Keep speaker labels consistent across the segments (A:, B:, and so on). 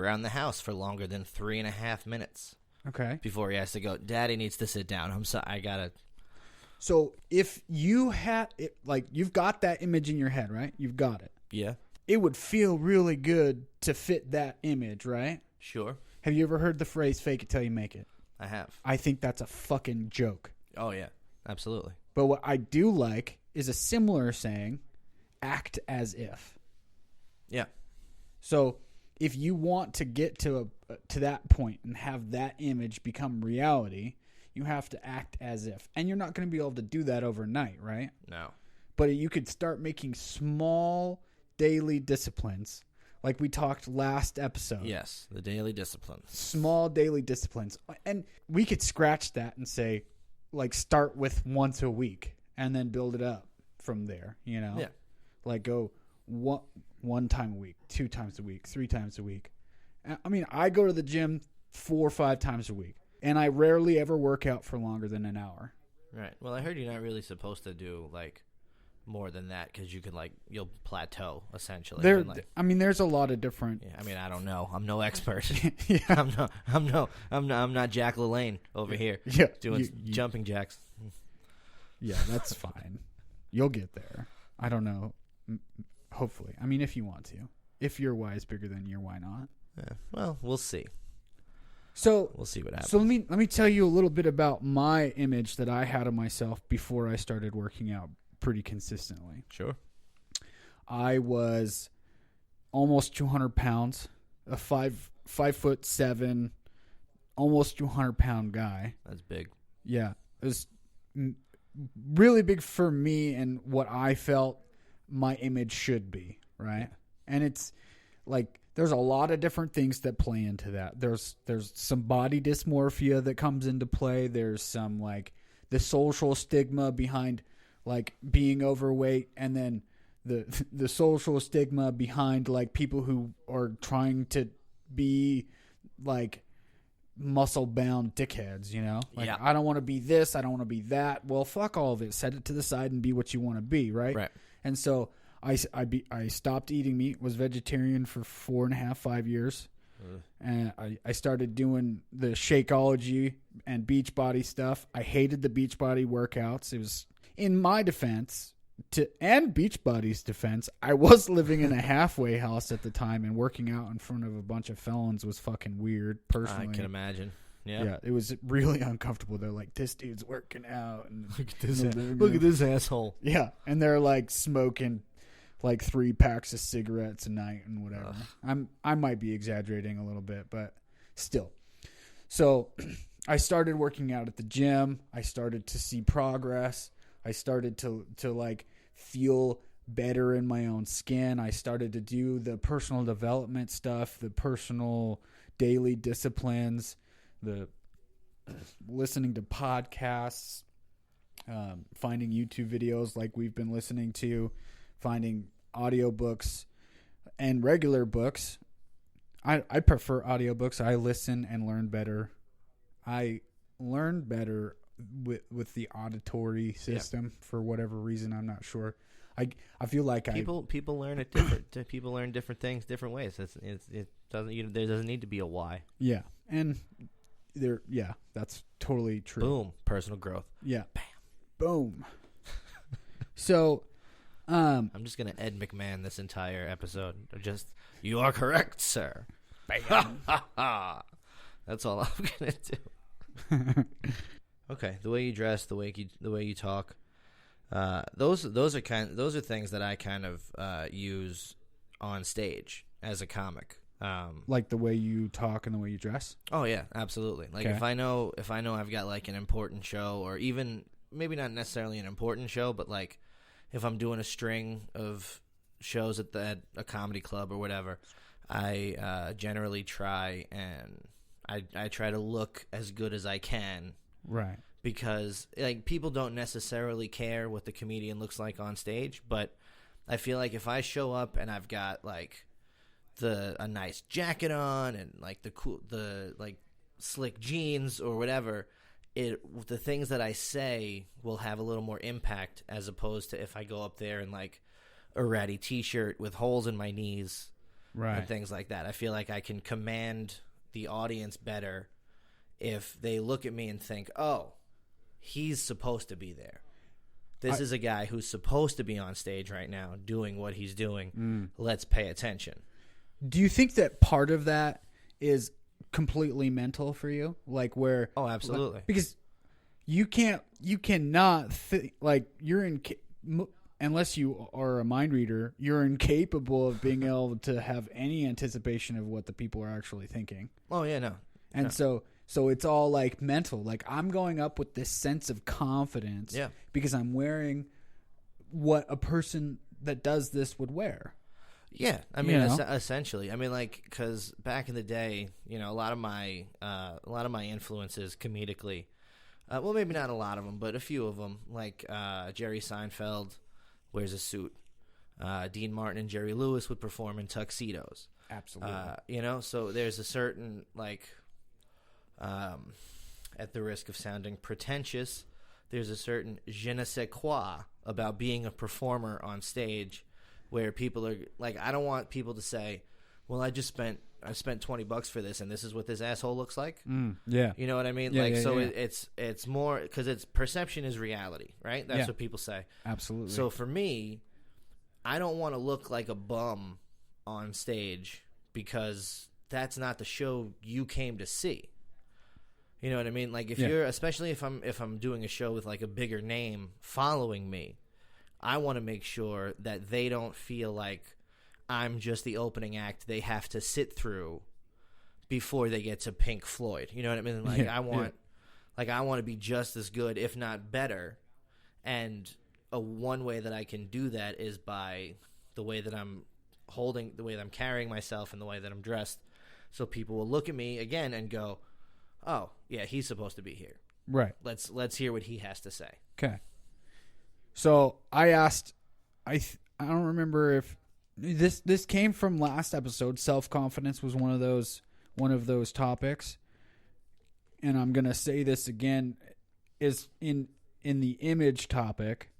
A: around the house for longer than 3.5 minutes
B: Okay.
A: before he has to go. Daddy needs to sit down. I'm sorry. I gotta.
B: So if you had it, like, you've got that image in your head, right? You've got it.
A: Yeah.
B: It would feel really good to fit that image, right?
A: Sure.
B: Have you ever heard the phrase "fake it till you make it"?
A: I have.
B: I think that's a fucking joke.
A: Oh yeah. Absolutely.
B: But what I do like is a similar saying, "act as if."
A: Yeah.
B: So if you want to get to that point and have that image become reality, you have to act as if. And you're not going to be able to do that overnight, right?
A: No.
B: But you could start making small daily disciplines, like we talked last episode.
A: Yes, the daily discipline.
B: Small daily disciplines. And we could scratch that and say, like, start with once a week and then build it up from there, you know?
A: Yeah.
B: Like, go one time a week, 2 times a week, 3 times a week. I mean, I go to the gym 4 or 5 times a week, and I rarely ever work out for longer than an hour.
A: Right. Well, I heard you're not really supposed to do, like, more than that because you could, like, you'll plateau, essentially.
B: I mean, there's a lot of different.
A: Yeah, I mean, I don't know. I'm no expert.
B: Yeah.
A: I'm not Jack LaLanne over here.
B: Yeah,
A: doing jumping jacks.
B: Yeah, that's fine. You'll get there. I don't know. Hopefully. I mean, if you want to. If your why is bigger than your why not.
A: Yeah, well, we'll see.
B: So
A: we'll see what happens.
B: So let me tell you a little bit about my image that I had of myself before I started working out pretty consistently.
A: Sure.
B: I was almost 200 pounds, a 5'7", almost 200-pound guy.
A: That's big.
B: Yeah, it was really big for me and what I felt my image should be, right? And it's like there's a lot of different things that play into that. There's some body dysmorphia that comes into play. There's some, like, the social stigma behind, like, being overweight, and then the social stigma behind, like, people who are trying to be, like, muscle-bound dickheads, you know? Like,
A: yeah.
B: I don't want to be this, I don't want to be that. Well, fuck all of it. Set it to the side and be what you want to be, right?
A: Right.
B: And so I stopped eating meat, was vegetarian for 4.5, 5 years. And I started doing the Shakeology and Beachbody stuff. I hated the Beachbody workouts. It was, in my defense, and Beachbody's defense, I was living in a halfway house at the time, and working out in front of a bunch of felons was fucking weird, personally.
A: I can imagine. Yeah.
B: Yeah, it was really uncomfortable. They're like, this dude's working out. And
A: Look at this asshole.
B: Yeah, and they're, like, smoking, like, 3 packs of cigarettes a night and whatever. I might be exaggerating a little bit, but still. So I started working out at the gym. I started to see progress. I started to like, feel better in my own skin. I started to do the personal development stuff, the personal daily disciplines, the listening to podcasts, finding YouTube videos like we've been listening to, finding audiobooks and regular books. I prefer audiobooks. I listen and learn better. I learn better with the auditory system for whatever reason. I'm not sure. I feel like
A: people learn it different. People learn different things different ways. It doesn't there doesn't need to be a why.
B: Yeah, and that's totally true.
A: Boom, personal growth.
B: Yeah,
A: bam,
B: boom. So,
A: I'm just gonna Ed McMahon this entire episode. Just, you are correct, sir. Bam. That's all I'm gonna do. Okay, the way you dress, the way you talk, those are things that I kind of use on stage as a comic.
B: Like the way you talk and the way you dress?
A: Oh yeah, absolutely. Like,
B: okay.
A: if I know I've got, like, an important show, or even maybe not necessarily an important show, but, like, if I'm doing a string of shows at a comedy club or whatever, I generally try and I try to look as good as I can.
B: Right.
A: Because, like, people don't necessarily care what the comedian looks like on stage, but I feel like if I show up and I've got, like, a nice jacket on and, like, the slick jeans or whatever, the things that I say will have a little more impact, as opposed to if I go up there in, like, a ratty t-shirt with holes in my knees and things like that. I feel like I can command the audience better if they look at me and think, oh, he's supposed to be there. This is a guy who's supposed to be on stage right now doing what he's doing. Let's pay attention.
B: Do you think that part of that is completely mental for you? Like where...
A: Oh, absolutely.
B: Because you cannot... you're in... Unless you are a mind reader, you're incapable of being able to have any anticipation of what the people are actually thinking.
A: Oh, yeah, no.
B: And so it's all like mental. Like I'm going up with this sense of confidence because I'm wearing what a person that does this would wear.
A: Yeah, I mean, essentially. I mean, like, because back in the day, you know, a lot of my influences comedically, well, maybe not a lot of them, but a few of them, like Jerry Seinfeld wears a suit. Dean Martin and Jerry Lewis would perform in tuxedos.
B: Absolutely.
A: You know, so there's a certain, like, at the risk of sounding pretentious, there's a certain je ne sais quoi about being a performer on stage where people are, like, I don't want people to say, well, I spent $20 for this and this is what this asshole looks like.
B: Yeah.
A: You know what I mean?
B: Yeah,
A: like,
B: yeah,
A: so
B: yeah.
A: it's more, because it's perception is reality, right? That's what people say.
B: Absolutely.
A: So for me, I don't want to look like a bum on stage because that's not the show you came to see. You know what I mean? Like if you're, especially if I'm doing a show with like a bigger name following me, I want to make sure that they don't feel like I'm just the opening act they have to sit through before they get to Pink Floyd. You know what I mean? Like I want to be just as good, if not better. And one way that I can do that is by the way that I'm holding, the way that I'm carrying myself, and the way that I'm dressed. So people will look at me again and go, "Oh, yeah, he's supposed to be here.
B: Right.
A: Let's hear what he has to say."
B: Okay. So I asked, I don't remember if this came from last episode. Self-confidence was one of those topics, and I'm gonna say this again: is in the image topic.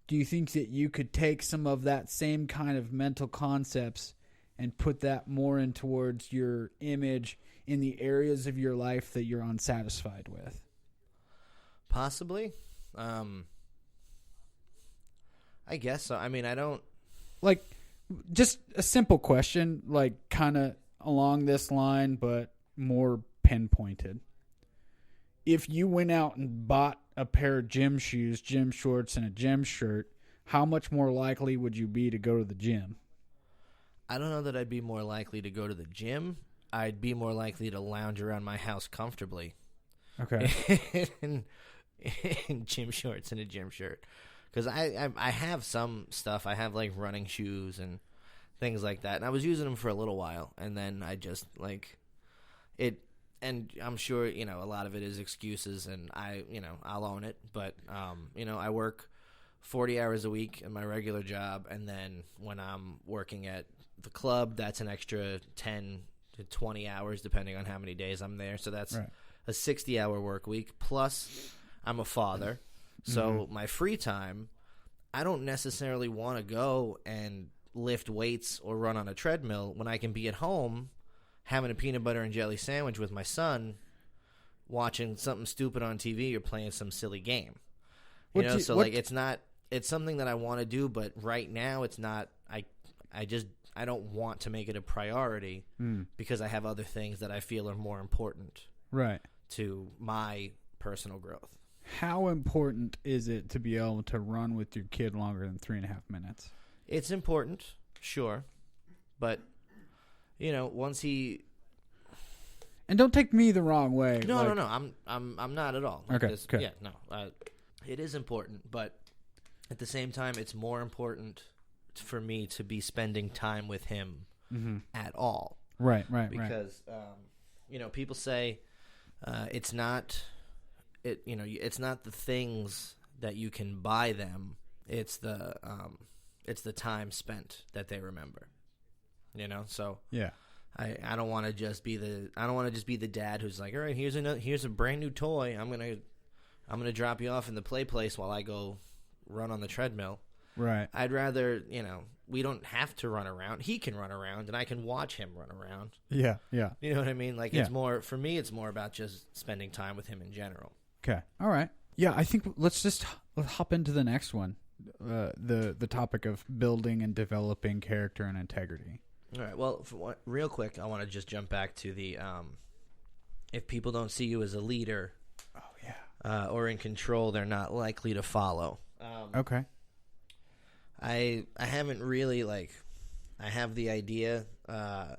B: Do you think that you could take some of that same kind of mental concepts and put that more in towards your image in the areas of your life that you're unsatisfied with?
A: Possibly. I guess so. I mean, I don't...
B: Like, just a simple question, like, kind of along this line, but more pinpointed. If you went out and bought a pair of gym shoes, gym shorts, and a gym shirt, how much more likely would you be to go to the gym?
A: I don't know that I'd be more likely to go to the gym. I'd be more likely to lounge around my house comfortably.
B: Okay.
A: in gym shorts and a gym shirt. Because I have some stuff. I have, like, running shoes and things like that. And I was using them for a little while. And then I just, like, it... And I'm sure, you know, a lot of it is excuses, and I'll own it. But, I work 40 hours a week in my regular job. And then when I'm working at the club, that's an extra 10 to 20 hours, depending on how many days I'm there. So that's a 60-hour work week. Plus, I'm a father. So my free time, I don't necessarily want to go and lift weights or run on a treadmill when I can be at home having a peanut butter and jelly sandwich with my son, watching something stupid on TV or playing some silly game. It's something that I want to do, but right now it's not. I don't want to make it a priority because I have other things that I feel are more important.
B: Right.
A: To my personal growth.
B: How important is it to be able to run with your kid longer than 3.5 minutes?
A: It's important, sure, but once he.
B: And don't take me the wrong way.
A: No. I'm not at all.
B: Okay.
A: Yeah, no. It is important, but at the same time, it's more important for me to be spending time with him at all.
B: Right.
A: Because people say it's not. It's not the things that you can buy them. It's the time spent that they remember. So
B: yeah.
A: I don't want to just be the dad who's like, all right, here's a brand new toy. I'm gonna drop you off in the play place while I go run on the treadmill.
B: Right.
A: I'd rather we don't have to run around. He can run around, and I can watch him run around.
B: Yeah, yeah.
A: You know what I mean? Like,
B: Yeah.
A: it's more, for me, it's more about just spending time with him in general.
B: Okay. All right. Yeah, I think let's hop into the next one. The topic of building and developing character and integrity.
A: All right. Well, real quick, I want to just jump back to the if people don't see you as a leader, or in control, they're not likely to follow.
B: Okay.
A: I haven't really I have the idea. I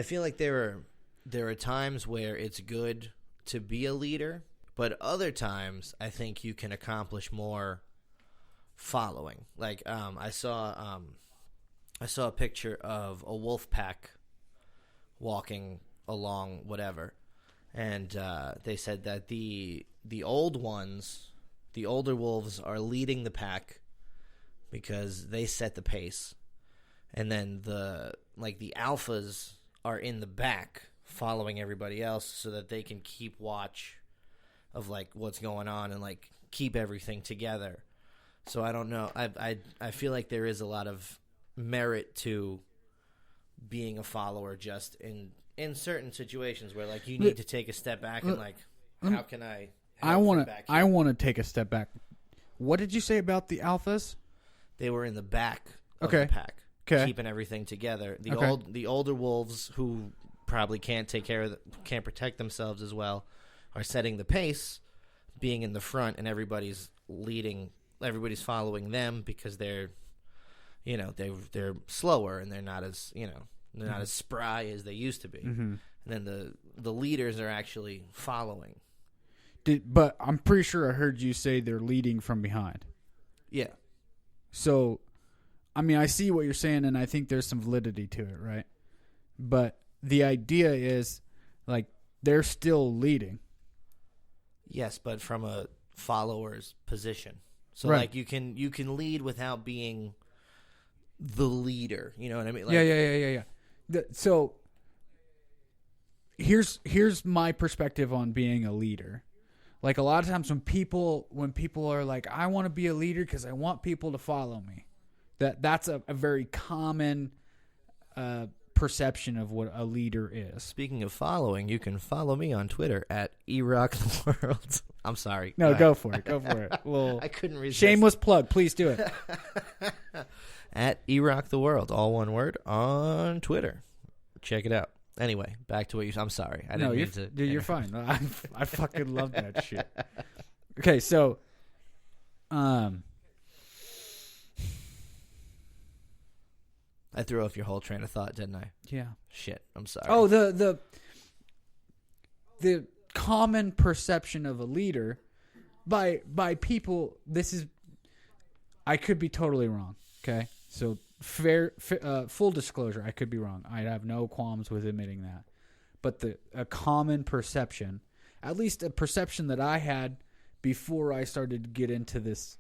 A: feel like there are times where it's good to be a leader, but other times I think you can accomplish more following. Like I saw a picture of a wolf pack walking along whatever, and they said that the older wolves are leading the pack because they set the pace, and then the alphas are in the back following everybody else so that they can keep watch of what's going on and keep everything together. So I don't know. I feel like there is a lot of merit to being a follower just in certain situations where you need to take a step back and how can I want
B: to take a step back. What did you say about the alphas?
A: They were in the back of the pack, keeping everything together. The older wolves who probably can't protect themselves as well are setting the pace, being in the front, and everybody's following them because they're slower and they're not as not as spry as they used to be. Mm-hmm. And then the leaders are actually following.
B: But I'm pretty sure I heard you say they're leading from behind.
A: Yeah.
B: So, I mean, I see what you're saying, and I think there's some validity to it, right? But the idea is, they're still leading.
A: Yes, but from a follower's position. So,
B: right.
A: you can lead without being the leader. You know what I mean?
B: Yeah. So, here's my perspective on being a leader. A lot of times when people are like, I want to be a leader because I want people to follow me, that's a very common perception of what a leader is.
A: Speaking of following, you can follow me on Twitter at erocktheworld. I'm sorry.
B: No, go for it. Well,
A: I couldn't resist.
B: Shameless plug. Please do it.
A: At erocktheworld, all one word, on Twitter. Check it out. Anyway, back to what you. I'm sorry. I didn't mean to.
B: Dude, you're fine. I fucking love that shit. Okay, so,
A: I threw off your whole train of thought, didn't I?
B: Yeah.
A: Shit. I'm sorry.
B: Oh, the common perception of a leader by people. This is. I could be totally wrong. Okay, so. Full disclosure, I could be wrong. I have no qualms with admitting that. But a common perception, at least a perception that I had before I started to get into this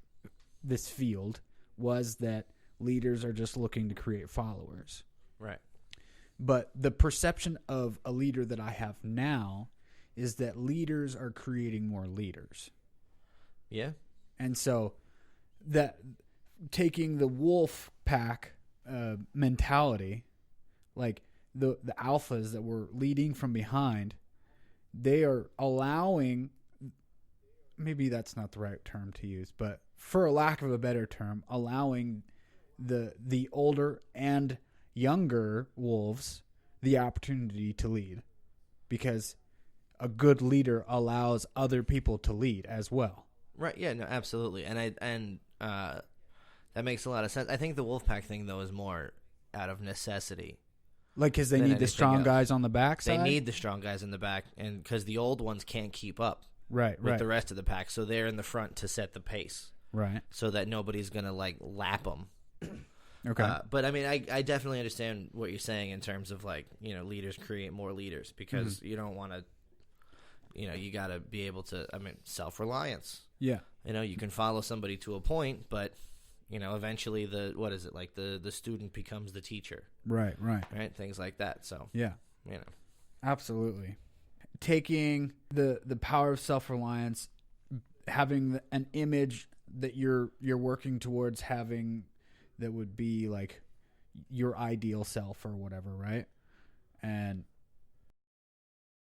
B: field, was that leaders are just looking to create followers.
A: Right.
B: But the perception of a leader that I have now is that leaders are creating more leaders.
A: Yeah.
B: And so that taking the wolf pack mentality, the alphas that were leading from behind, they are allowing, maybe that's not the right term to use, but for a lack of a better term, allowing the older and younger wolves the opportunity to lead, because a good leader allows other people to lead as well.
A: Right. Yeah. No. Absolutely. And that makes a lot of sense. I think the Wolfpack thing, though, is more out of necessity.
B: Because they need the strong guys on the back side?
A: They need the strong guys in the back, and because the old ones can't keep up
B: with
A: the rest of the pack, so they're in the front to set the pace.
B: Right.
A: So that nobody's going to, lap them.
B: Okay.
A: But, I mean, I definitely understand what you're saying in terms of, leaders create more leaders, because you don't want to, you got to be able to, self-reliance.
B: Yeah.
A: You can follow somebody to a point, but... eventually the student becomes the teacher.
B: Right.
A: Things like that. So,
B: yeah. Absolutely. Taking the power of self-reliance, having an image that you're working towards having that would be like your ideal self or whatever, right? And